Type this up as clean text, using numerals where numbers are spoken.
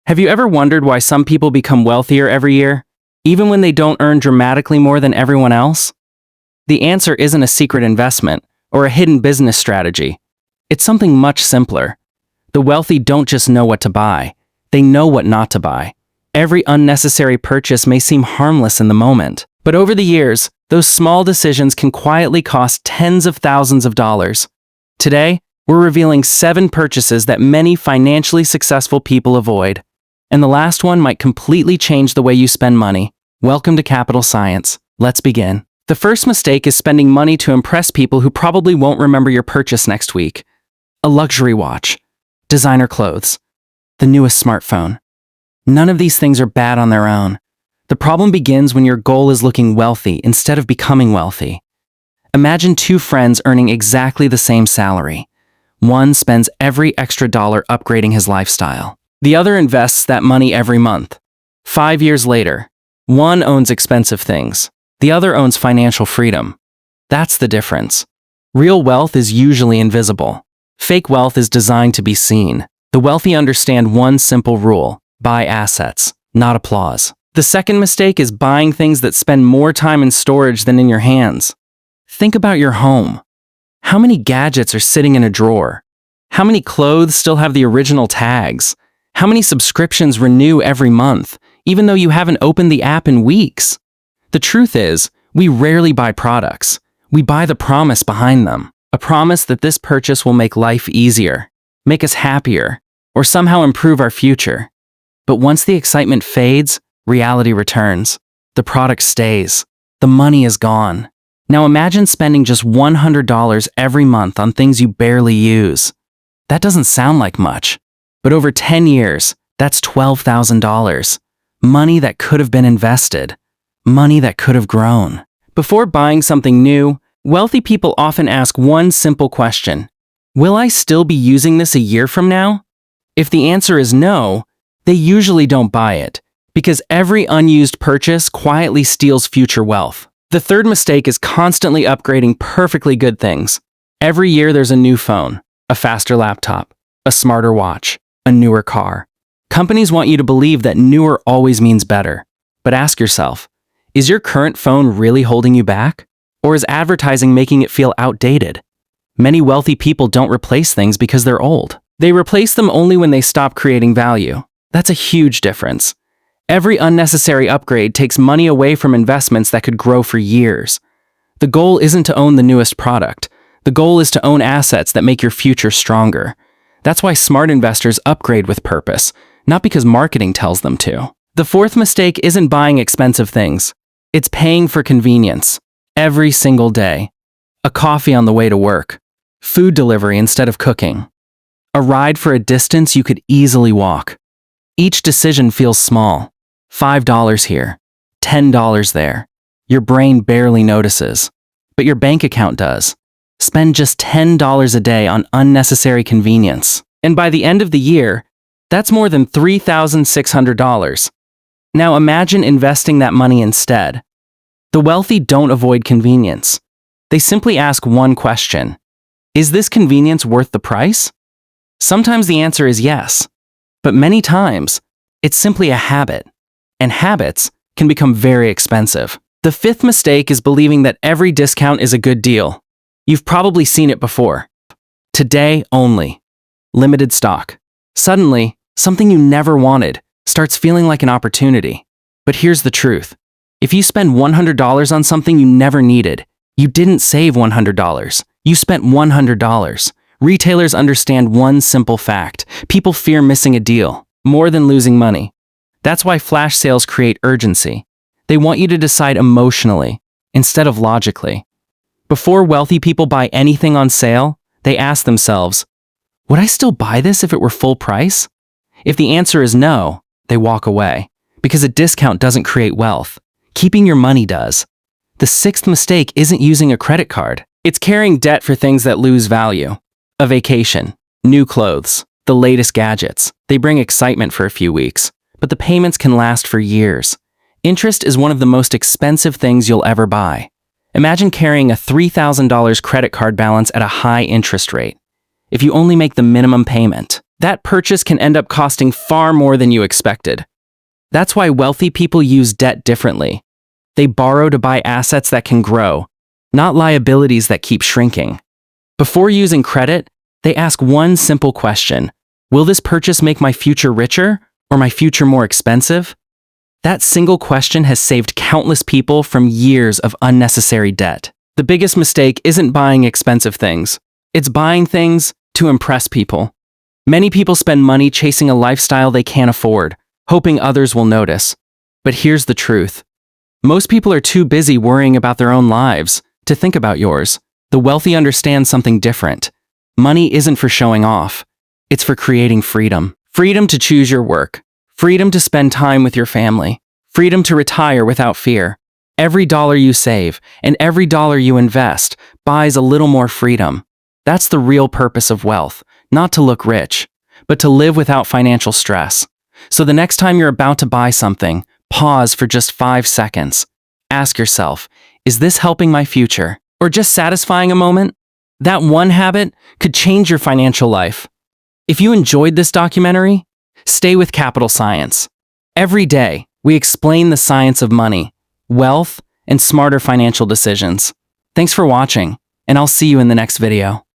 Have you ever wondered why some people become wealthier every year, even when they don't earn dramatically more than everyone else? The answer isn't a secret investment or a hidden business strategy. It's something much simpler. The wealthy don't just know what to buy, they know what not to buy. Every unnecessary purchase may seem harmless in the moment, but over the years, those small decisions can quietly cost tens of thousands of dollars. Today, we're revealing 7 purchases that many financially successful people avoid. And the last one might completely change the way you spend money. Welcome to Capital Science. Let's begin. The first mistake is spending money to impress people who probably won't remember your purchase next week. A luxury watch, designer clothes, the newest smartphone. None of these things are bad on their own. The problem begins when your goal is looking wealthy instead of becoming wealthy. Imagine 2 friends earning exactly the same salary. One spends every extra dollar upgrading his lifestyle. The other invests that money every month. 5 years later, one owns expensive things. The other owns financial freedom. That's the difference. Real wealth is usually invisible. Fake wealth is designed to be seen. The wealthy understand one simple rule: buy assets, not applause. The second mistake is buying things that spend more time in storage than in your hands. Think about your home. How many gadgets are sitting in a drawer? How many clothes still have the original tags? How many subscriptions renew every month, even though you haven't opened the app in weeks? The truth is, we rarely buy products. We buy the promise behind them. A promise that this purchase will make life easier, make us happier, or somehow improve our future. But once the excitement fades, reality returns. The product stays. The money is gone. Now imagine spending just $100 every month on things you barely use. That doesn't sound like much, but over 10 years, that's $12,000. Money that could have been invested. Money that could have grown. Before buying something new, wealthy people often ask one simple question: will I still be using this a year from now? If the answer is no, they usually don't buy it, because every unused purchase quietly steals future wealth. The third mistake is constantly upgrading perfectly good things. Every year there's a new phone, a faster laptop, a smarter watch, a newer car. Companies want you to believe that newer always means better. But ask yourself, is your current phone really holding you back? Or is advertising making it feel outdated? Many wealthy people don't replace things because they're old. They replace them only when they stop creating value. That's a huge difference. Every unnecessary upgrade takes money away from investments that could grow for years. The goal isn't to own the newest product. The goal is to own assets that make your future stronger. That's why smart investors upgrade with purpose, not because marketing tells them to. The fourth mistake isn't buying expensive things. It's paying for convenience. Every single day. A coffee on the way to work. Food delivery instead of cooking. A ride for a distance you could easily walk. Each decision feels small. $5 here, $10 there. Your brain barely notices, but your bank account does. Spend just $10 a day on unnecessary convenience. And by the end of the year, that's more than $3,600. Now imagine investing that money instead. The wealthy don't avoid convenience. They simply ask one question: is this convenience worth the price? Sometimes the answer is yes, but many times, it's simply a habit. And habits can become very expensive. The fifth mistake is believing that every discount is a good deal. You've probably seen it before. Today only. Limited stock. Suddenly, something you never wanted starts feeling like an opportunity. But here's the truth. If you spend $100 on something you never needed, you didn't save $100. You spent $100. Retailers understand one simple fact. People fear missing a deal more than losing money. That's why flash sales create urgency. They want you to decide emotionally instead of logically. Before wealthy people buy anything on sale, they ask themselves, would I still buy this if it were full price? If the answer is no, they walk away, because a discount doesn't create wealth. Keeping your money does. The sixth mistake isn't using a credit card. It's carrying debt for things that lose value. A vacation, new clothes, the latest gadgets. They bring excitement for a few weeks, but the payments can last for years. Interest is one of the most expensive things you'll ever buy. Imagine carrying a $3,000 credit card balance at a high interest rate. If you only make the minimum payment, that purchase can end up costing far more than you expected. That's why wealthy people use debt differently. They borrow to buy assets that can grow, not liabilities that keep shrinking. Before using credit, they ask one simple question: will this purchase make my future richer or my future more expensive? That single question has saved countless people from years of unnecessary debt. The biggest mistake isn't buying expensive things. It's buying things to impress people. Many people spend money chasing a lifestyle they can't afford, hoping others will notice. But here's the truth. Most people are too busy worrying about their own lives to think about yours. The wealthy understand something different. Money isn't for showing off. It's for creating freedom. Freedom to choose your work. Freedom to spend time with your family. Freedom to retire without fear. Every dollar you save and every dollar you invest buys a little more freedom. That's the real purpose of wealth, not to look rich, but to live without financial stress. So the next time you're about to buy something, pause for just 5 seconds. Ask yourself, is this helping my future or just satisfying a moment? That one habit could change your financial life. If you enjoyed this documentary, stay with Capital Science. Every day, we explain the science of money, wealth, and smarter financial decisions. Thanks for watching, and I'll see you in the next video.